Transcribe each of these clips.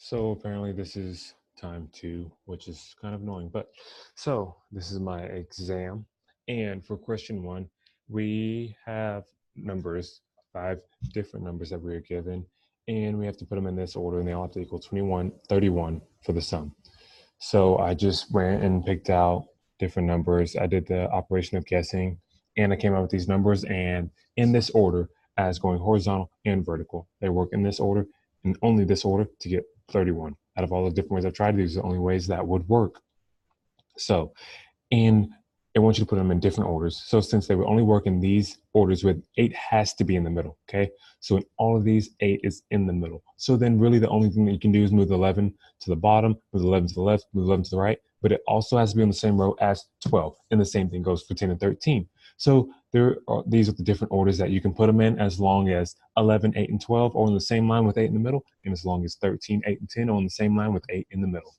So apparently this is time two, which is kind of annoying. But so this is my exam. And for question one, we have numbers, five different numbers that we are given. And we have to put them in this order, and they all have to equal 21, 31 for the sum. So I just went and picked out different numbers. I did the operation of guessing, and I came up with these numbers, and in this order, as going horizontal and vertical. They work in this order and only this order to get 31. Out of all the different ways I've tried, these are the only ways that would work. So, and I want you to put them in different orders. So since they would only work in these orders, with 8 has to be in the middle, okay? So in all of these, 8 is in the middle. So then really the only thing that you can do is move the 11 to the bottom, move the 11 to the left, move the 11 to the right, but it also has to be on the same row as 12. And the same thing goes for 10 and 13. So these are the different orders that you can put them in, as long as 11, 8, and 12 are on the same line with 8 in the middle, and as long as 13, 8, and 10 are on the same line with 8 in the middle.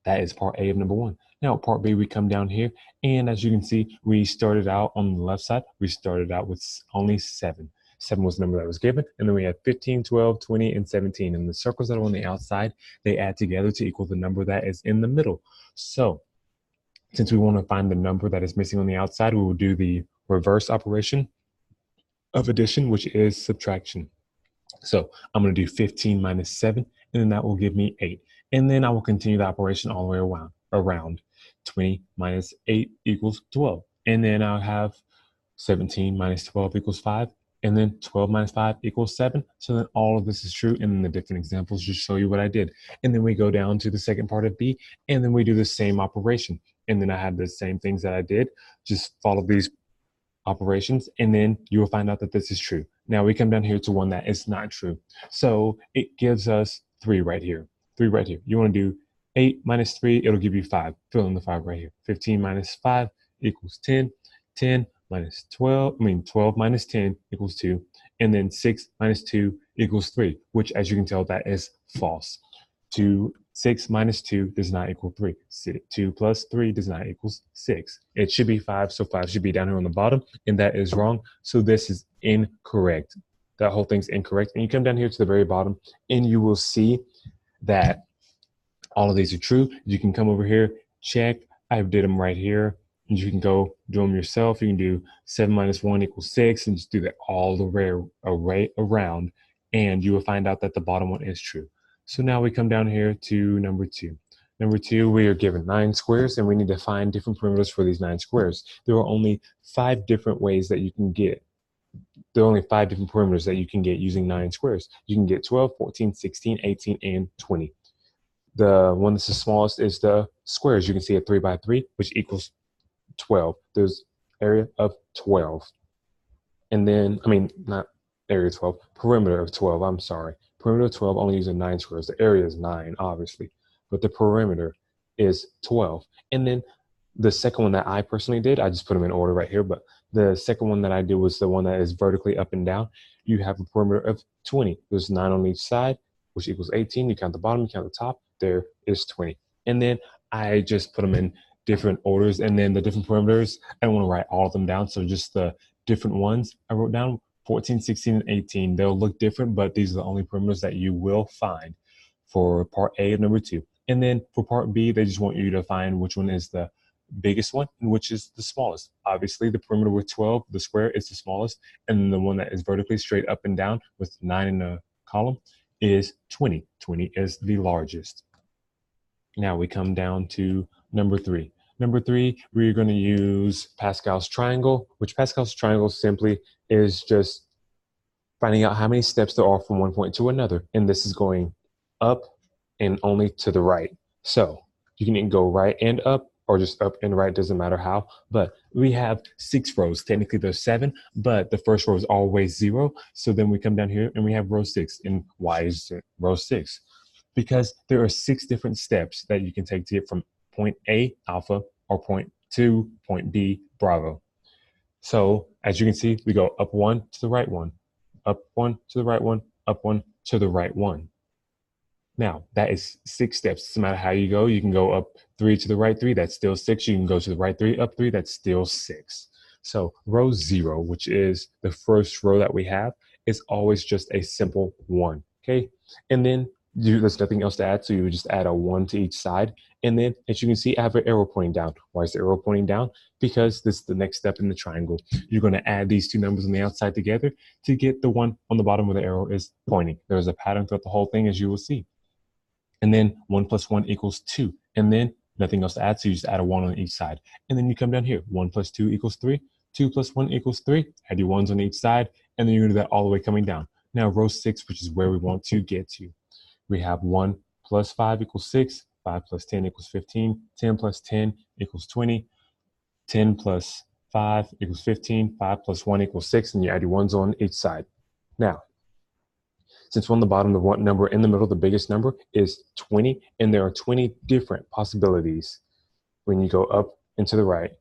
That is part A of number one. Now, part B, we come down here, and as you can see, we started out on the left side, we started out with only 7. 7 was the number that was given, and then we had 15, 12, 20, and 17. And the circles that are on the outside, they add together to equal the number that is in the middle. So, since we want to find the number that is missing on the outside, we will do the reverse operation of addition, which is subtraction. So I'm going to do 15 minus 7, and then that will give me 8. And then I will continue the operation all the way around. 20 minus 8 equals 12. And then I'll have 17 minus 12 equals 5. And then 12 minus 5 equals 7. So then all of this is true. And then the different examples just show you what I did. And then we go down to the second part of B, and then we do the same operation. And then I had the same things that I did. Just follow these operations, and then you will find out that this is true. Now we come down here to one that is not true. So it gives us 3 right here. 3 right here. You want to do 8 minus 3, it'll give you 5. Fill in the 5 right here. 15 minus 5 equals 10. 10 minus 12, 12 minus 10 equals 2. And then 6 minus 2 equals 3, which, as you can tell, that is false. 6 minus 2 does not equal 3. 2 plus 3 does not equal 6. It should be 5, so 5 should be down here on the bottom, and that is wrong. So this is incorrect. That whole thing's incorrect. And you come down here to the very bottom, and you will see that all of these are true. You can come over here, check. I did them right here. And you can go do them yourself. You can do 7 minus 1 equals 6, and just do that all the way around, and you will find out that the bottom one is true. So now we come down here to number 2. Number 2, we are given 9 squares, and we need to find different perimeters for these 9 squares. There are only 5 different ways that you can get. There are only 5 different perimeters that you can get using 9 squares. You can get 12, 14, 16, 18, and 20. The one that's the smallest is the squares. You can see a 3 by 3, which equals 12. There's area of 12. And then, not area 12, perimeter of 12, I'm sorry. Perimeter of 12 only using 9 squares. The area is 9, obviously, but the perimeter is 12. And then the second one that I personally did, I just put them in order right here, but the second one that I did was the one that is vertically up and down. You have a perimeter of 20. There's 9 on each side, which equals 18. You count the bottom, you count the top, there is 20. And then I just put them in different orders, and then the different perimeters, I don't want to write all of them down, so just the different ones I wrote down, 14, 16, and 18. They'll look different, but these are the only perimeters that you will find for part A of number 2. And then for part B, they just want you to find which one is the biggest one and which is the smallest. Obviously, the perimeter with 12, the square, is the smallest, and the one that is vertically straight up and down with 9 in the column is 20. 20 is the largest. Now we come down to number 3. Number 3, we're going to use Pascal's triangle, which Pascal's triangle simply is just finding out how many steps there are from one point to another. And this is going up and only to the right. So you can go right and up, or just up and right, doesn't matter how. But we have 6 rows. Technically there's 7, but the first row is always 0. So then we come down here and we have row 6. And why is it row 6? Because there are 6 different steps that you can take to get from point A, alpha, or point 2, point B, bravo. So as you can see, we go up 1 to the right 1, up 1 to the right 1, up 1 to the right 1. Now, that is 6 steps. Doesn't matter how you go. You can go up 3 to the right 3, that's still 6. You can go to the right 3, up 3, that's still 6. So row 0, which is the first row that we have, is always just a simple 1, okay? And then there's nothing else to add, so you would just add a 1 to each side. And then, as you can see, I have an arrow pointing down. Why is the arrow pointing down? Because this is the next step in the triangle. You're going to add these two numbers on the outside together to get the one on the bottom where the arrow is pointing. There's a pattern throughout the whole thing, as you will see. And then 1 plus 1 equals 2. And then nothing else to add, so you just add a 1 on each side. And then you come down here. 1 plus 2 equals 3. 2 plus 1 equals 3. Add your 1s on each side. And then you're going to do that all the way coming down. Now, row 6, which is where we want to get to. We have 1 plus 5 equals 6. 5 plus 10 equals 15. 10 plus 10 equals 20. 10 plus 5 equals 15. 5 plus 1 equals 6. And you add your 1s on each side. Now, since we're on the bottom, the one number in the middle, the biggest number is 20. And there are 20 different possibilities when you go up and to the right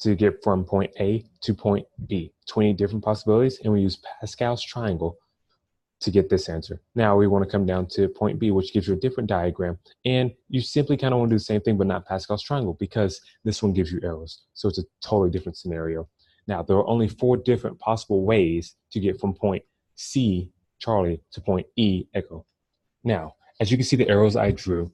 to get from point A to point B. 20 different possibilities. And we use Pascal's triangle to get this answer. Now we want to come down to point B, which gives you a different diagram. And you simply kind of want to do the same thing, but not Pascal's triangle, because this one gives you arrows. So it's a totally different scenario. Now, there are only 4 different possible ways to get from point C, Charlie, to point E, Echo. Now, as you can see the arrows I drew,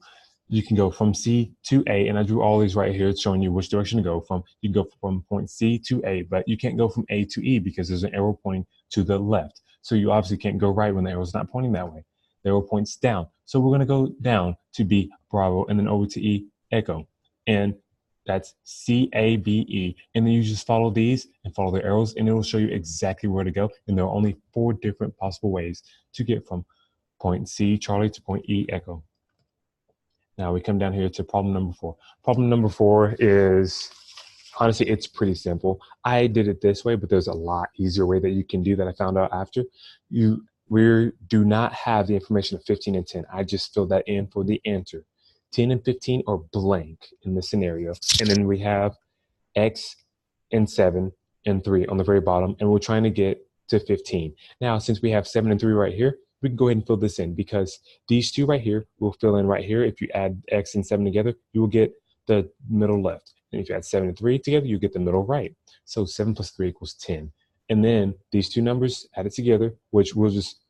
you can go from C to A, and I drew all these right here. It's showing you which direction to go from. You can go from point C to A, but you can't go from A to E because there's an arrow pointing to the left. So you obviously can't go right when the arrow's not pointing that way. The arrow points down. So we're going to go down to B, Bravo, and then over to E, Echo. And that's C-A-B-E. And then you just follow these and follow the arrows, and it will show you exactly where to go. And there are only 4 different possible ways to get from point C, Charlie, to point E, Echo. Now we come down here to problem number 4. Problem number 4 is, honestly, it's pretty simple. I did it this way, but there's a lot easier way that you can do that I found out after. We do not have the information of 15 and 10. I just filled that in for the answer. 10 and 15 are blank in this scenario. And then we have X and 7 and 3 on the very bottom, and we're trying to get to 15. Now, since we have 7 and 3 right here, we can go ahead and fill this in because these two right here will fill in right here. If you add X and 7 together, you will get the middle left. And if you add 7 and 3 together, you get the middle right. So 7 plus 3 equals 10. And then these two numbers added together, which we'll just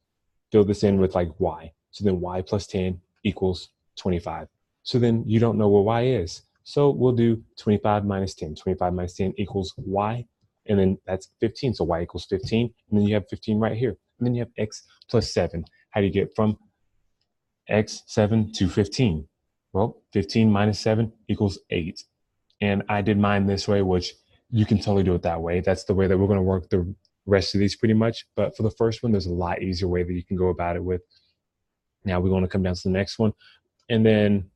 fill this in with like Y. So then Y plus 10 equals 25. So then you don't know what Y is. So we'll do 25 minus 10. 25 minus 10 equals Y. And then that's 15. So Y equals 15. And then you have 15 right here. And then you have X plus 7. How do you get from X, 7 to 15? Well, 15 minus 7 equals 8. And I did mine this way, which you can totally do it that way. That's the way that we're going to work the rest of these pretty much. But for the first one, there's a lot easier way that you can go about it with. Now we're going to come down to the next one. And then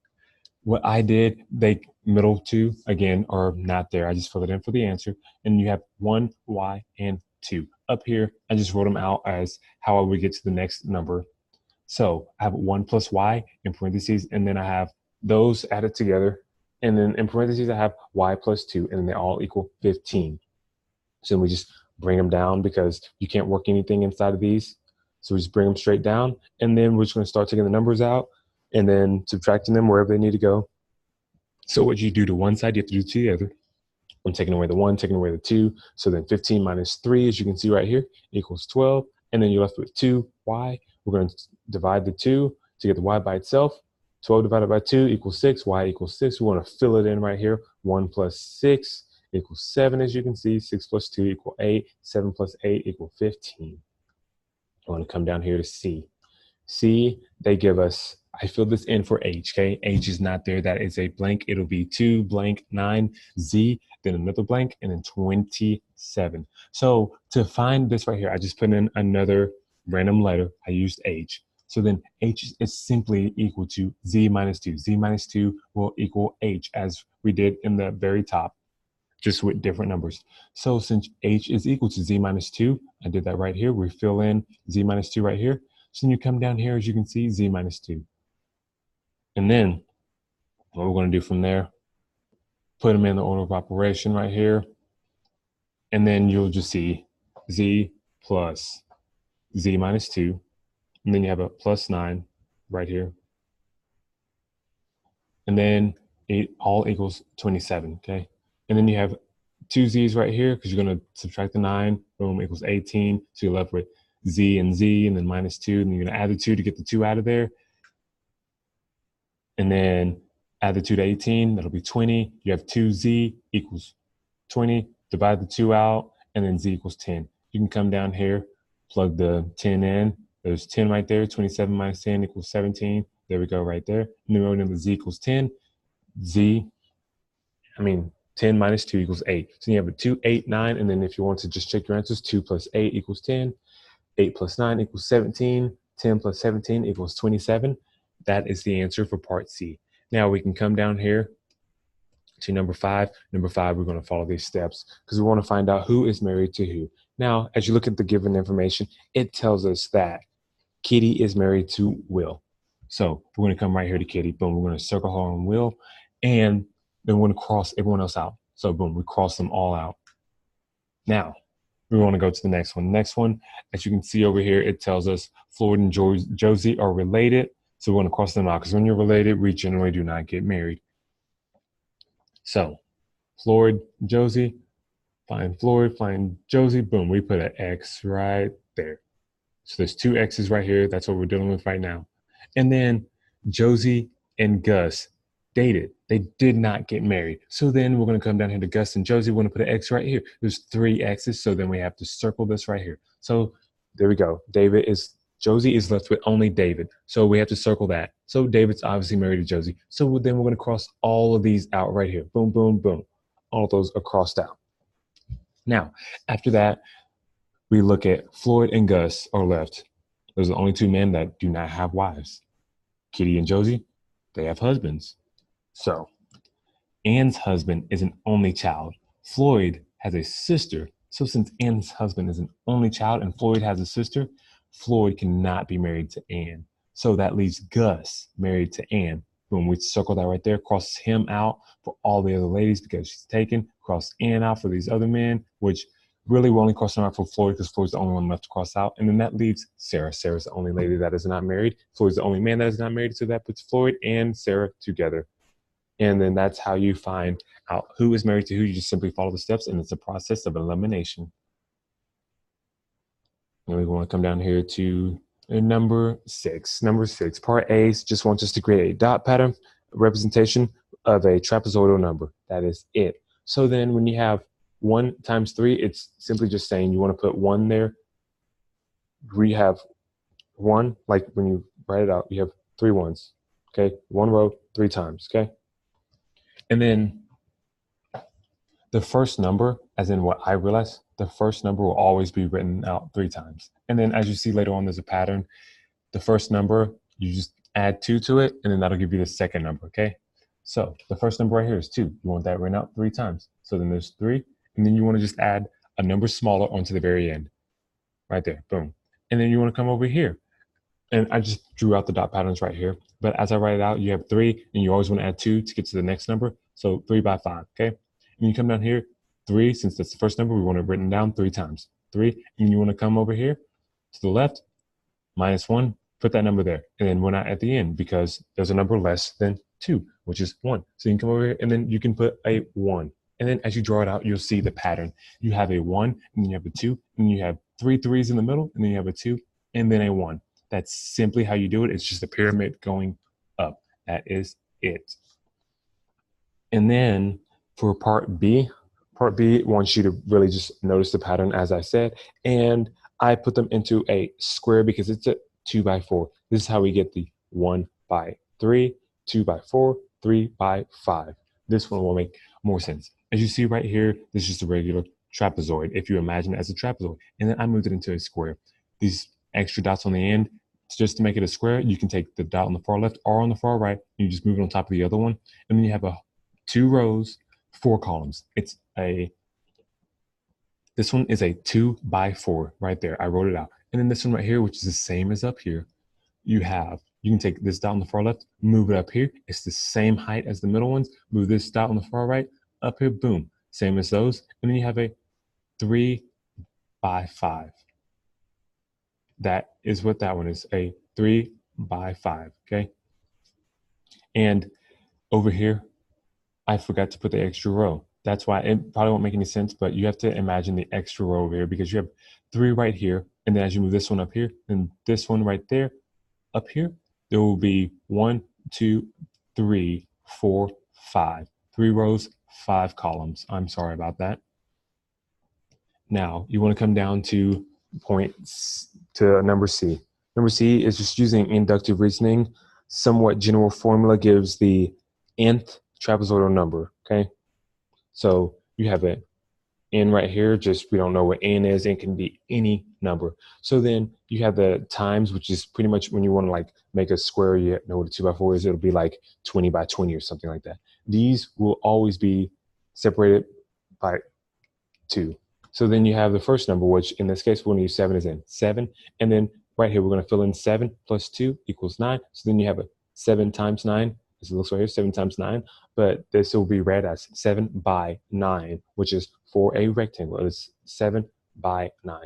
what I did, they middle two, again, are not there. I just filled it in for the answer. And you have 1, Y, and 2. Up here, I just wrote them out as how I would get to the next number. So I have 1 plus Y in parentheses, and then I have those added together. And then in parentheses, I have Y plus 2, and they all equal 15. So then we just bring them down because you can't work anything inside of these. So we just bring them straight down, and then we're just going to start taking the numbers out and then subtracting them wherever they need to go. So what you do to one side, you have to do to the other. I'm taking away the 1, taking away the 2. So then 15 minus 3, as you can see right here, equals 12. And then you're left with 2y. We're going to divide the 2 to get the y by itself. 12 divided by 2 equals 6. Y equals 6. We want to fill it in right here. 1 plus 6 equals 7, as you can see. 6 plus 2 equals 8. 7 plus 8 equals 15. I want to come down here to C. C, they give us, I filled this in for H, okay? H is not there. That is a blank. It'll be 2 blank 9. Z, then another blank, and then 27. So to find this right here, I just put in another random letter. I used H. So then H is simply equal to Z minus 2. Z minus 2 will equal H, as we did in the very top, just with different numbers. So since H is equal to Z minus 2, I did that right here. We fill in Z minus 2 right here. So then you come down here, as you can see, Z minus 2. And then what we're going to do from there, put them in the order of operation right here. And then you'll just see Z plus Z minus 2. And then you have a plus 9 right here. And then it all equals 27, okay? And then you have 2 Z's right here because you're going to subtract the 9. Boom, equals 18. So you're left with Z, and then minus 2. And you're going to add the 2 to get the 2 out of there. And then add the 2 to 18, that'll be 20. You have 2z equals 20. Divide the 2 out, and then z equals 10. You can come down here, plug the 10 in. There's 10 right there. 27 minus 10 equals 17. There we go right there. And then remember z equals 10. 10 minus 2 equals 8. So you have a 2, 8, 9. And then if you want to just check your answers, 2 plus 8 equals 10. 8 plus 9 equals 17. 10 plus 17 equals 27. That is the answer for part C. Now we can come down here to number 5. Number 5, we're going to follow these steps because we want to find out who is married to who. Now, as you look at the given information, it tells us that Kitty is married to Will. So we're going to come right here to Kitty. Boom, we're going to circle her on Will. And then we're going to cross everyone else out. So boom, we cross them all out. Now, we want to go to the next one. Next one, as you can see over here, it tells us Floyd and Josie are related. So we're going to cross them out because when you're related, we generally do not get married. So Floyd, Josie, find Floyd, find Josie. Boom, we put an X right there. So there's 2 X's right here. That's what we're dealing with right now. And then Josie and Gus dated. They did not get married. So then we're going to come down here to Gus and Josie. We're going to put an X right here. There's 3 X's. So then we have to circle this right here. So there we go. Josie is left with only David. So we have to circle that. So David's obviously married to Josie. So then we're going to cross all of these out right here. Boom, boom, boom. All of those are crossed out. Now, after that, we look at Floyd and Gus are left. Those are the only 2 men that do not have wives. Kitty and Josie, they have husbands. So Ann's husband is an only child. Floyd has a sister. So since Ann's husband is an only child and Floyd has a sister, Floyd cannot be married to Ann. So that leaves Gus married to Ann. Boom, we circle that right there, cross him out for all the other ladies because she's taken, cross Ann out for these other men, which really we're only crossing out for Floyd because Floyd's the only one left to cross out. And then that leaves Sarah. Sarah's the only lady that is not married. Floyd's the only man that is not married. So that puts Floyd and Sarah together. And then that's how you find out who is married to who. You just simply follow the steps, and it's a process of elimination. And we want to come down here to number 6. Number 6, part A just wants us to create a dot pattern representation of a trapezoidal number. That is it. So then when you have 1 times 3, it's simply just saying you want to put 1 there. We have 1, like when you write it out, you have 3 ones. Okay, 1 row, 3 times. Okay. And then the first number, as in what I realized, the first number will always be written out 3 times. And then as you see later on, there's a pattern. The first number, you just add 2 to it, and then that'll give you the second number, okay? So the first number right here is 2. You want that written out 3 times. So then there's 3, and then you want to just add a number smaller onto the very end. Right there, boom. And then you want to come over here. And I just drew out the dot patterns right here. But as I write it out, you have 3, and you always want to add 2 to get to the next number. So 3 by 5, okay? And you come down here, 3, since that's the first number, we want it written down 3 times. 3, and you want to come over here to the left, -1, put that number there. And then we're not at the end because there's a number less than 2, which is 1. So you can come over here, and then you can put a 1. And then as you draw it out, you'll see the pattern. You have a 1, and then you have a 2, and then you have 3 threes in the middle, and then you have a 2, and then a 1. That's simply how you do it. It's just a pyramid going up. That is it. And then for part B wants you to really just notice the pattern as I said. And I put them into a square because it's a 2 by 4. This is how we get the 1 by 3, 2 by 4, 3 by 5. This one will make more sense. As you see right here, this is just a regular trapezoid, if you imagine it as a trapezoid. And then I moved it into a square. These extra dots on the end, just to make it a square, you can take the dot on the far left or on the far right, and you just move it on top of the other one. And then you have 2 rows, 4 columns. This one is a 2 by 4 right there. I wrote it out. And then this one right here, which is the same as up here, you can take this dot on the far left, move it up here. It's the same height as the middle ones. Move this dot on the far right, up here, boom. Same as those. And then you have a 3 by 5. That is what that one is, a 3 by 5, okay? And over here, I forgot to put the extra row. That's why it probably won't make any sense, but you have to imagine the extra row over here because you have 3 right here. And then as you move this one up here, and this one right there, up here, there will be 1, 2, 3, 4, 5. 3 rows, 5 columns. I'm sorry about that. Now, you want to come down to number C. Number C is just using inductive reasoning. Somewhat general formula gives the nth trapezoidal number, okay? So you have an n right here, just we don't know what n is. N can be any number. So then you have the times, which is pretty much when you want to like make a square, you know what a 2x4 is, it'll be like 20 by 20 or something like that. These will always be separated by 2. So then you have the first number, which in this case, we're going to use 7 as in 7. And then right here, we're going to fill in 7 plus 2 equals 9. So then you have a 7 times 9, as it looks right here, 7 times 9. But this will be read as 7 by 9, which is for a rectangle. It's 7 by 9.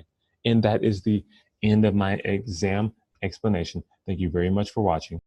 And that is the end of my exam explanation. Thank you very much for watching.